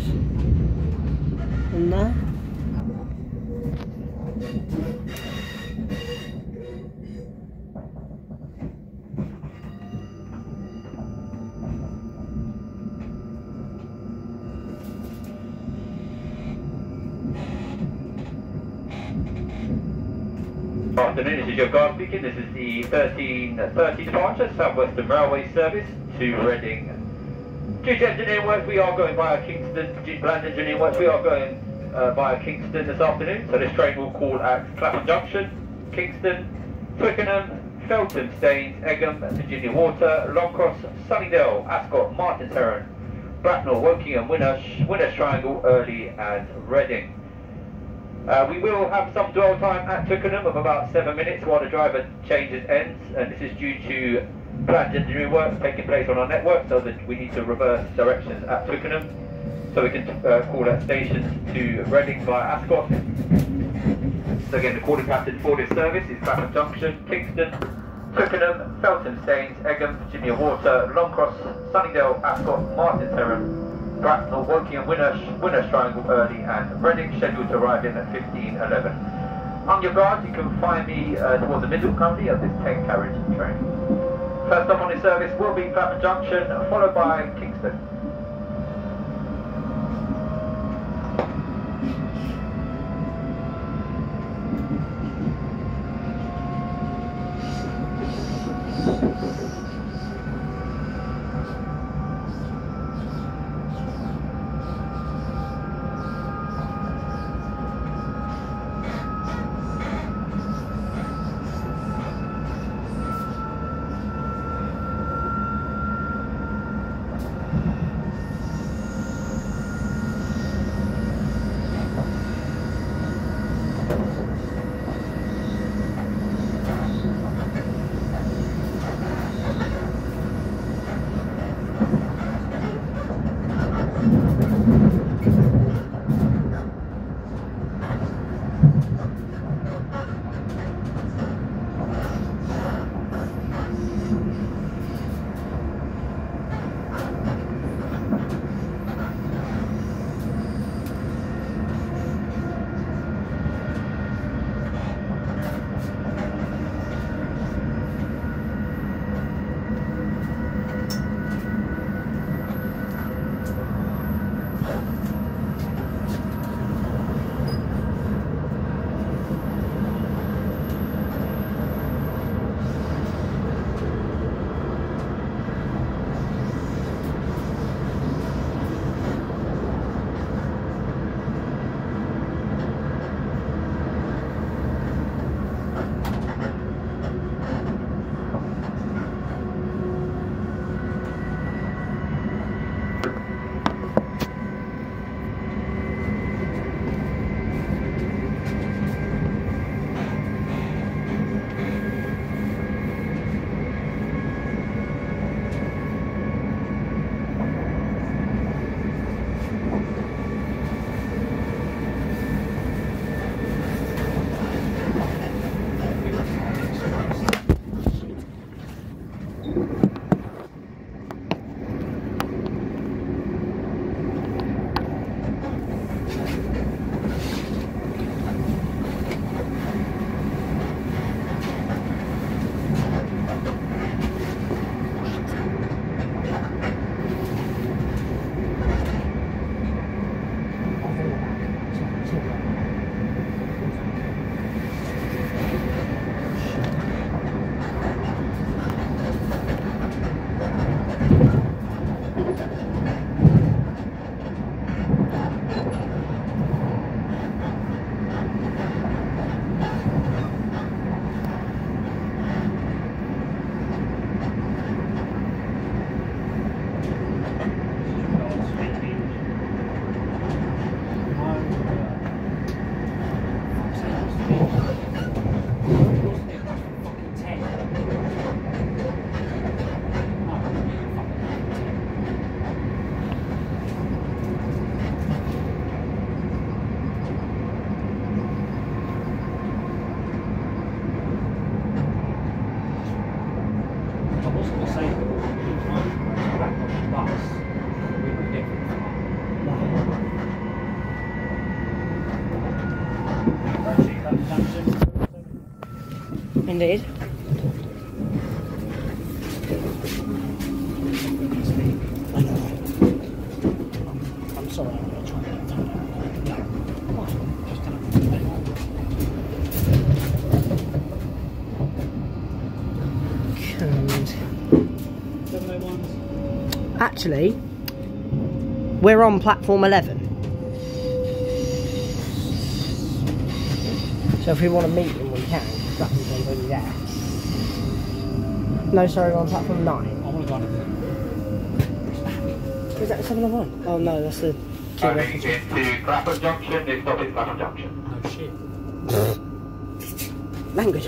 And there. Afternoon, this is your guard speaking. This is the 1330 departure, South Western Railway service to Reading. Due to engineering work, we are going via Kingston. Due to land engineering work, we are going via Kingston this afternoon. So this train will call at Clapham Junction, Kingston, Twickenham, Felton, Staines, Egham, Virginia Water, Longcross, Sunnydale, Ascot, Martins Heron, Bracknell, Wokingham, Winner's Triangle, Early and Reading. We will have some dwell time at Twickenham of about 7 minutes while the driver changes ends, and this is due to planned engineering work taking place on our network, so that we need to reverse directions at Twickenham, so we can call at stations to Reading via Ascot. So again, the calling pattern for this service is Clapham Junction, Kingston, Twickenham, Felton, Staines, Egham, Virginia Water, Longcross, Sunnydale, Ascot, Martins Heron, Bracknell, Wokingham, Winner's Triangle, Early and Reading, scheduled to arrive in at 15:11. On your guard, you can find me towards the middle currently of this 10-carriage train. First stop on this service will be Clapham Junction, followed by Kingston. Indeed. I know. I'm sorry, I'm going to try and get that. No. Why? Just don't. Actually, we're on platform 11. So if we want to meet him, we can. That means he's already there. No, sorry, we're on platform 9. I want to go on it. Is that the 701? Oh no, that's the... Coming into Clapham Junction, this stop is Clapham Junction. Oh shit. Language.